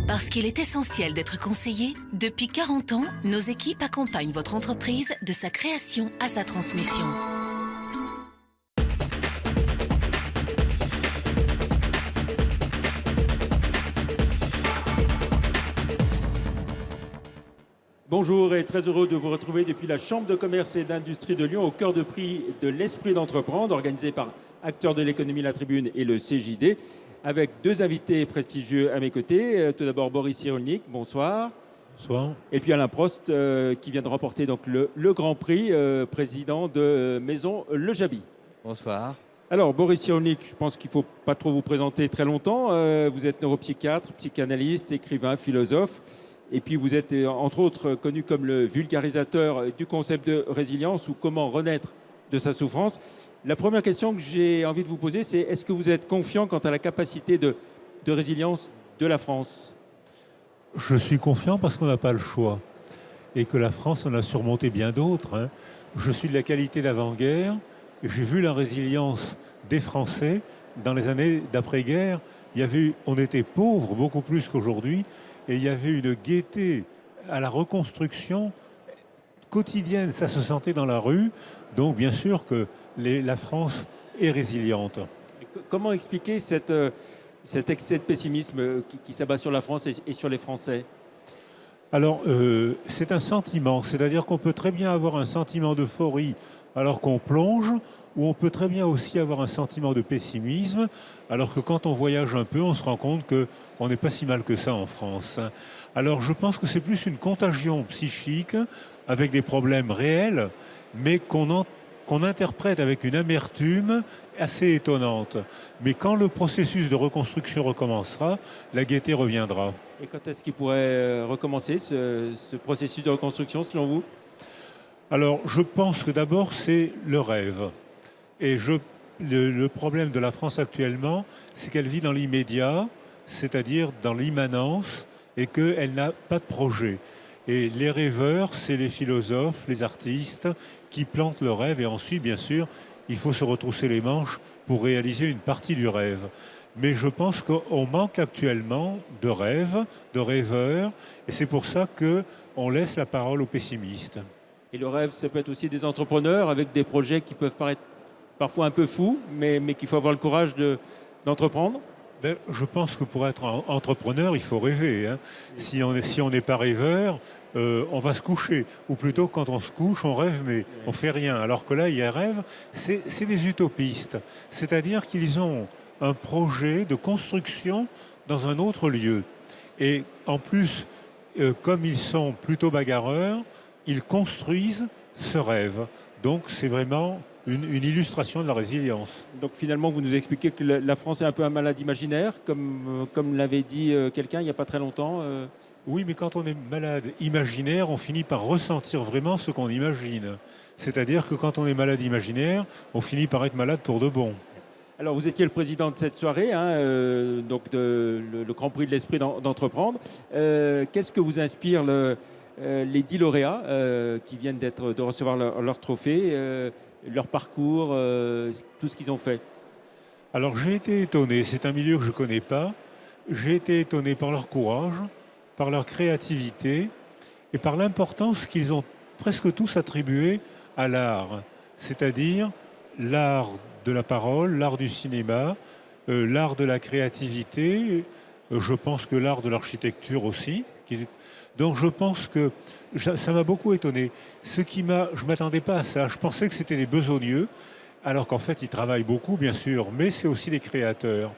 Parce qu'il est essentiel d'être conseillé, depuis 40 ans, nos équipes accompagnent votre entreprise de sa création à sa transmission. Bonjour et très heureux de vous retrouver depuis la Chambre de commerce et d'industrie de Lyon au cœur de prix de l'Esprit d'entreprendre, organisé par Acteurs de l'économie La Tribune et le CJD, avec deux invités prestigieux à mes côtés. Tout d'abord Boris Cyrulnik, bonsoir. Bonsoir. Et puis Alain Prost, qui vient de remporter donc le Grand Prix, président de Maison Le Jabi. Bonsoir. Alors Boris Cyrulnik, je pense qu'il ne faut pas trop vous présenter très longtemps. Vous êtes neuropsychiatre, psychanalyste, écrivain, philosophe. Et puis vous êtes entre autres connu comme le vulgarisateur du concept de résilience ou comment renaître de sa souffrance. La première question que j'ai envie de vous poser, c'est est-ce que vous êtes confiant quant à la capacité de résilience de la France ? Je suis confiant parce qu'on n'a pas le choix et que la France en a surmonté bien d'autres. Je suis de la qualité d'avant-guerre et j'ai vu la résilience des Français dans les années d'après-guerre. On était pauvres beaucoup plus qu'aujourd'hui et il y avait une gaieté à la reconstruction quotidienne. Ça se sentait dans la rue. Donc bien sûr que la France est résiliente. Comment expliquer cet excès de pessimisme qui s'abat sur la France et sur les Français ? Alors, c'est un sentiment, c'est-à-dire qu'on peut très bien avoir un sentiment d'euphorie alors qu'on plonge, ou on peut très bien aussi avoir un sentiment de pessimisme, alors que quand on voyage un peu, on se rend compte qu'on n'est pas si mal que ça en France. Alors, je pense que c'est plus une contagion psychique avec des problèmes réels, mais qu'on interprète avec une amertume assez étonnante. Mais quand le processus de reconstruction recommencera, la gaieté reviendra. Et quand est-ce qu'il pourrait recommencer ce processus de reconstruction selon vous ? Alors, je pense que d'abord, c'est le rêve. Et le problème de la France actuellement, c'est qu'elle vit dans l'immédiat, c'est-à-dire dans l'immanence, et qu'elle n'a pas de projet. Et les rêveurs, c'est les philosophes, les artistes qui plantent le rêve. Et ensuite, bien sûr, il faut se retrousser les manches pour réaliser une partie du rêve. Mais je pense qu'on manque actuellement de rêves, de rêveurs. Et c'est pour ça qu'on laisse la parole aux pessimistes. Et le rêve, ça peut être aussi des entrepreneurs avec des projets qui peuvent paraître parfois un peu fous, mais qu'il faut avoir le courage d'entreprendre. Je pense que pour être entrepreneur, il faut rêver. Si on n'est pas rêveur, on va se coucher. Ou plutôt, quand on se couche, on rêve, mais on ne fait rien. Alors que là, il y a rêve, c'est des utopistes. C'est-à-dire qu'ils ont un projet de construction dans un autre lieu. Et en plus, comme ils sont plutôt bagarreurs, ils construisent ce rêve. Donc, c'est vraiment une illustration de la résilience. Donc finalement, vous nous expliquez que la France est un peu un malade imaginaire, comme l'avait dit quelqu'un il n'y a pas très longtemps. Oui, mais quand on est malade imaginaire, on finit par ressentir vraiment ce qu'on imagine. C'est-à-dire que quand on est malade imaginaire, on finit par être malade pour de bon. Alors vous étiez le président de cette soirée, donc le Grand Prix de l'Esprit d'entreprendre. Qu'est-ce que vous inspire les 10 lauréats qui viennent de recevoir leur trophée, leur parcours, tout ce qu'ils ont fait? Alors j'ai été étonné, c'est un milieu que je ne connais pas. J'ai été étonné par leur courage, par leur créativité et par l'importance qu'ils ont presque tous attribuée à l'art. C'est-à-dire l'art de la parole, l'art du cinéma, l'art de la créativité, je pense que l'art de l'architecture aussi. Donc je pense que ça m'a beaucoup étonné. Je ne m'attendais pas à ça. Je pensais que c'était des besogneux, alors qu'en fait ils travaillent beaucoup bien sûr, mais c'est aussi des créateurs.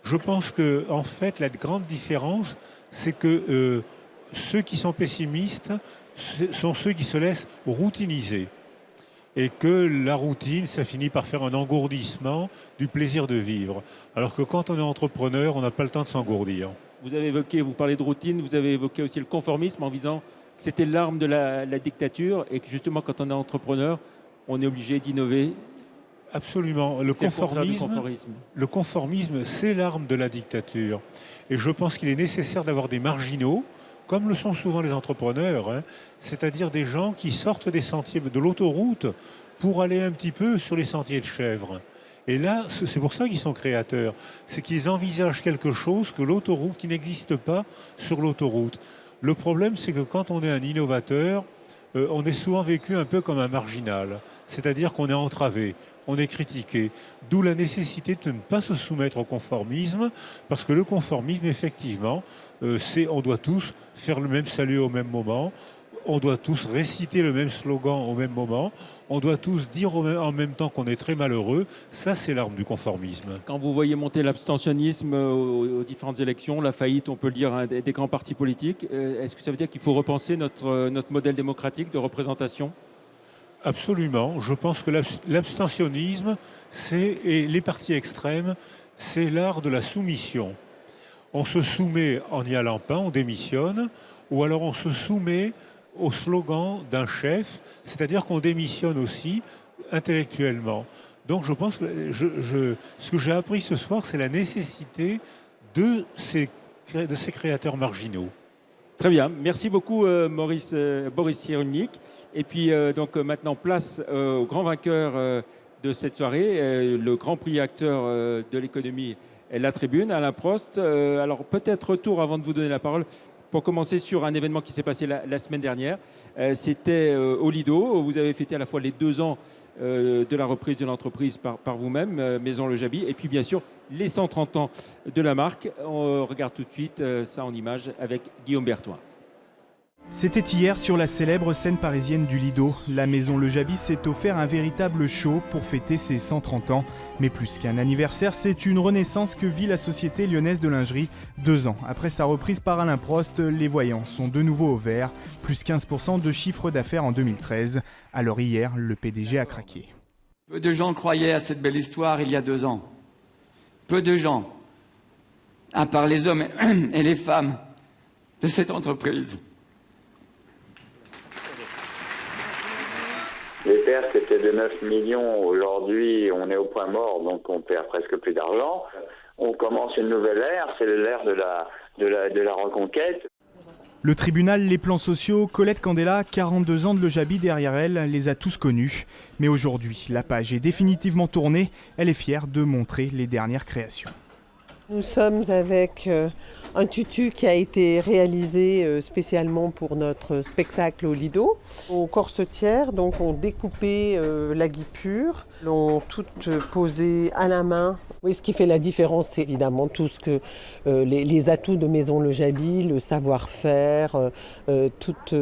Je pense que en fait la grande différence, c'est que ceux qui sont pessimistes sont ceux qui se laissent routiniser. Et que la routine, ça finit par faire un engourdissement du plaisir de vivre. Alors que quand on est entrepreneur, on n'a pas le temps de s'engourdir. Vous parlez de routine, vous avez évoqué aussi le conformisme en disant que c'était l'arme de la dictature et que justement quand on est entrepreneur, on est obligé d'innover. Absolument. Le conformisme, c'est l'arme de la dictature. Et je pense qu'il est nécessaire d'avoir des marginaux, comme le sont souvent les entrepreneurs, c'est-à-dire des gens qui sortent des sentiers de l'autoroute pour aller un petit peu sur les sentiers de chèvre. Et là, c'est pour ça qu'ils sont créateurs. C'est qu'ils envisagent quelque chose qui n'existe pas sur l'autoroute. Le problème, c'est que quand on est un innovateur, on est souvent vécu un peu comme un marginal. C'est-à-dire qu'on est entravé, on est critiqué. D'où la nécessité de ne pas se soumettre au conformisme, parce que le conformisme, effectivement, c'est on doit tous faire le même salut au même moment, on doit tous réciter le même slogan au même moment, on doit tous dire en même temps qu'on est très malheureux. Ça, c'est l'arme du conformisme. Quand vous voyez monter l'abstentionnisme aux différentes élections, la faillite, on peut le dire, hein, des grands partis politiques, est-ce que ça veut dire qu'il faut repenser notre modèle démocratique de représentation ? Absolument. Je pense que l'abstentionnisme et les partis extrêmes, c'est l'art de la soumission. On se soumet en n'y allant pas, on démissionne, ou alors on se soumet au slogan d'un chef, c'est-à-dire qu'on démissionne aussi intellectuellement. Donc je pense que ce que j'ai appris ce soir, c'est la nécessité de ces créateurs marginaux. Très bien, merci beaucoup Boris Cyrulnik. Et puis donc maintenant place au grand vainqueur de cette soirée, le grand prix acteur de l'économie et la tribune, Alain Prost. Alors peut-être retour avant de vous donner la parole pour commencer sur un événement qui s'est passé la semaine dernière. C'était au Lido. Vous avez fêté à la fois les 2 ans de la reprise de l'entreprise par vous-même, Maison Le Jaby, et puis bien sûr les 130 ans de la marque. On regarde tout de suite ça en images avec Guillaume Berthoin. C'était hier sur la célèbre scène parisienne du Lido. La Maison Le Jaby s'est offert un véritable show pour fêter ses 130 ans. Mais plus qu'un anniversaire, c'est une renaissance que vit la société lyonnaise de lingerie. 2 ans après sa reprise par Alain Prost, les voyants sont de nouveau au vert. Plus 15% de chiffre d'affaires en 2013. Alors hier, le PDG a craqué. Peu de gens croyaient à cette belle histoire il y a 2 ans. Peu de gens, à part les hommes et les femmes de cette entreprise. Les pertes étaient de 9 millions. Aujourd'hui, on est au point mort, donc on perd presque plus d'argent. On commence une nouvelle ère, c'est l'ère de la reconquête. Le tribunal, les plans sociaux, Colette Candela, 42 ans de Le Jaby derrière elle, les a tous connus. Mais aujourd'hui, la page est définitivement tournée. Elle est fière de montrer les dernières créations. Nous sommes avec un tutu qui a été réalisé spécialement pour notre spectacle au Lido. Aux corsetières, donc, ont découpé la guipure, l'ont toutes posées à la main. Oui, ce qui fait la différence, c'est évidemment tout ce que les atouts de Maison Le Jaby, le savoir-faire, toute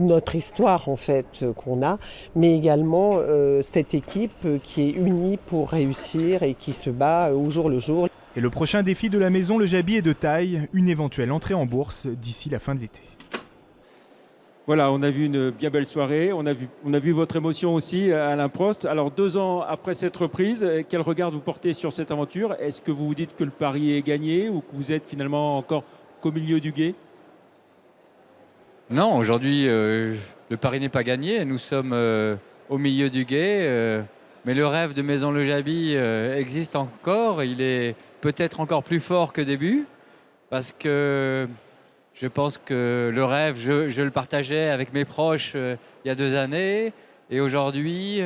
notre histoire en fait qu'on a, mais également cette équipe qui est unie pour réussir et qui se bat au jour le jour. Et le prochain défi de la Maison Le Jaby est de taille, une éventuelle entrée en bourse d'ici la fin de l'été. Voilà, on a vu une bien belle soirée, on a vu votre émotion aussi, Alain Prost. Alors 2 ans après cette reprise, quel regard vous portez sur cette aventure ? Est-ce que vous vous dites que le pari est gagné ou que vous êtes finalement encore qu'au milieu du gué ? Non, aujourd'hui, le pari n'est pas gagné. Nous sommes au milieu du gué. Mais le rêve de Maison Le Jaby existe encore. Il est peut-être encore plus fort que début. Parce que je pense que le rêve, je le partageais avec mes proches il y a 2 années. Et aujourd'hui,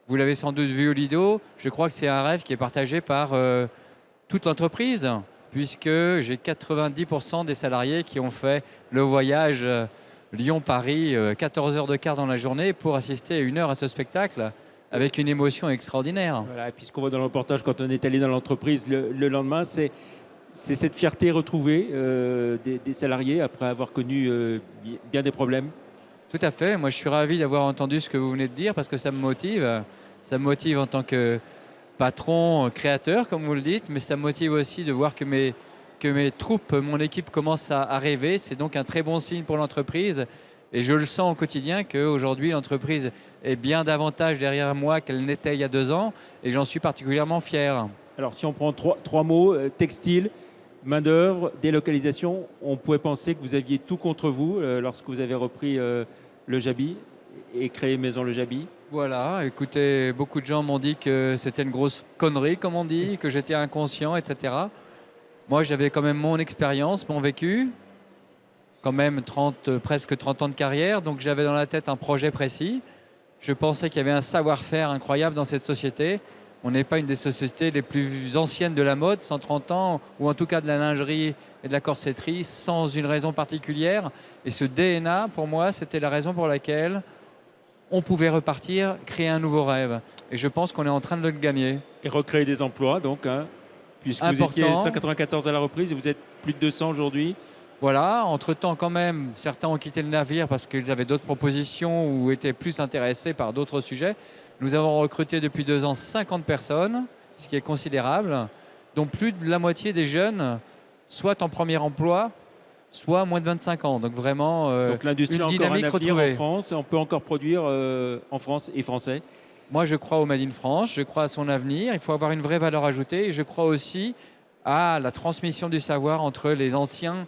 vous l'avez sans doute vu au Lido, je crois que c'est un rêve qui est partagé par toute l'entreprise. Puisque j'ai 90% des salariés qui ont fait le voyage Lyon-Paris, 14 heures de quart dans la journée pour assister 1 heure à ce spectacle. Avec une émotion extraordinaire. Voilà, et puis ce qu'on voit dans le reportage quand on est allé dans l'entreprise le lendemain, c'est cette fierté retrouvée des salariés après avoir connu bien des problèmes. Tout à fait. Moi, je suis ravi d'avoir entendu ce que vous venez de dire parce que ça me motive. Ça me motive en tant que patron, créateur, comme vous le dites, mais ça me motive aussi de voir que mes troupes, mon équipe commence à rêver. C'est donc un très bon signe pour l'entreprise. Et je le sens au quotidien qu'aujourd'hui, l'entreprise est bien davantage derrière moi qu'elle n'était il y a 2 ans. Et j'en suis particulièrement fier. Alors, si on prend trois mots, textile, main-d'œuvre, délocalisation, on pouvait penser que vous aviez tout contre vous lorsque vous avez repris Le Jaby et créé Maison Le Jaby. Voilà, écoutez, beaucoup de gens m'ont dit que c'était une grosse connerie, comme on dit, que j'étais inconscient, etc. Moi, j'avais quand même mon expérience, mon vécu. Quand même presque 30 ans de carrière, donc j'avais dans la tête un projet précis. Je pensais qu'il y avait un savoir-faire incroyable dans cette société. On n'est pas une des sociétés les plus anciennes de la mode, 130 ans, ou en tout cas de la lingerie et de la corsetterie, sans une raison particulière. Et ce DNA, pour moi, c'était la raison pour laquelle on pouvait repartir, créer un nouveau rêve. Et je pense qu'on est en train de le gagner. Et recréer des emplois, donc, hein, puisque vous Important. étiez 194 à la reprise et vous êtes plus de 200 aujourd'hui. Voilà, entre-temps quand même, certains ont quitté le navire parce qu'ils avaient d'autres propositions ou étaient plus intéressés par d'autres sujets. Nous avons recruté depuis 2 ans 50 personnes, ce qui est considérable, dont plus de la moitié des jeunes, soit en premier emploi, soit moins de 25 ans. Donc vraiment, Donc l'industrie une a encore un dynamique avenir retrouvée. en France. On peut encore produire en France et français. Moi, je crois au Made in France, je crois à son avenir. Il faut avoir une vraie valeur ajoutée et je crois aussi à la transmission du savoir entre les anciennes,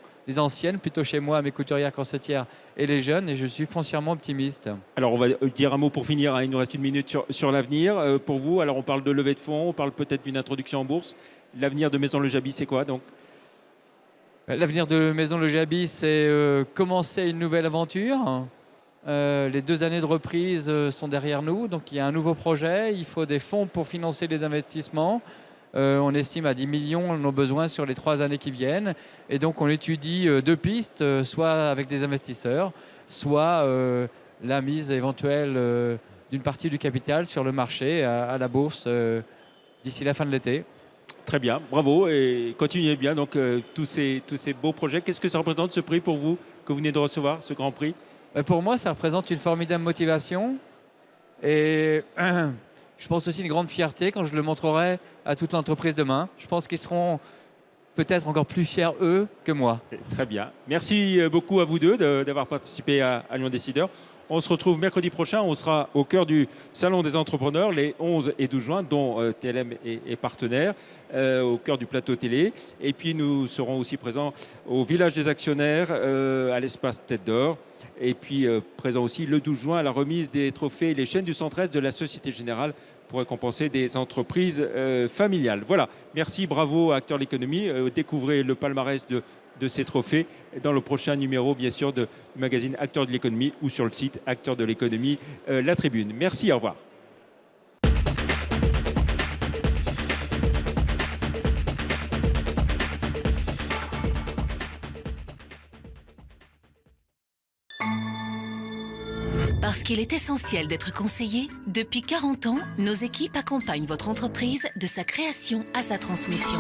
plutôt chez moi, mes couturières corsettières, et les jeunes. Et je suis foncièrement optimiste. Alors on va dire un mot pour finir, hein. Il nous reste 1 minute sur l'avenir. Pour vous, alors on parle de levée de fonds, on parle peut-être d'une introduction en bourse. L'avenir de Maison Le Jabi, c'est quoi donc? L'avenir de Maison Le Jabi, c'est commencer une nouvelle aventure. Les 2 années de reprise sont derrière nous, donc il y a un nouveau projet. Il faut des fonds pour financer les investissements. On estime à 10 millions nos besoins sur les 3 années qui viennent. Et donc on étudie 2 pistes, soit avec des investisseurs, soit la mise éventuelle d'une partie du capital sur le marché, à la bourse, d'ici la fin de l'été. Très bien, bravo et continuez bien. Donc tous ces beaux projets, qu'est-ce que ça représente ce prix pour vous que vous venez de recevoir, ce grand prix? Pour moi, ça représente une formidable motivation et je pense aussi une grande fierté quand je le montrerai à toute l'entreprise demain. Je pense qu'ils seront peut-être encore plus fiers, eux, que moi. Très bien. Merci beaucoup à vous deux d'avoir participé à Lyon Décideur. On se retrouve mercredi prochain. On sera au cœur du Salon des entrepreneurs les 11 et 12 juin, dont TLM est partenaire, au cœur du plateau télé. Et puis nous serons aussi présents au village des actionnaires, à l'espace Tête d'Or. Et puis présent aussi le 12 juin à la remise des trophées Les chaînes du Centre-Est de la Société Générale pour récompenser des entreprises familiales. Voilà, merci, bravo à Acteurs de l'économie. Découvrez le palmarès de ces trophées dans le prochain numéro, bien sûr, du magazine Acteurs de l'économie ou sur le site Acteurs de l'économie, La Tribune. Merci, au revoir. Parce qu'il est essentiel d'être conseillé, depuis 40 ans, nos équipes accompagnent votre entreprise de sa création à sa transmission.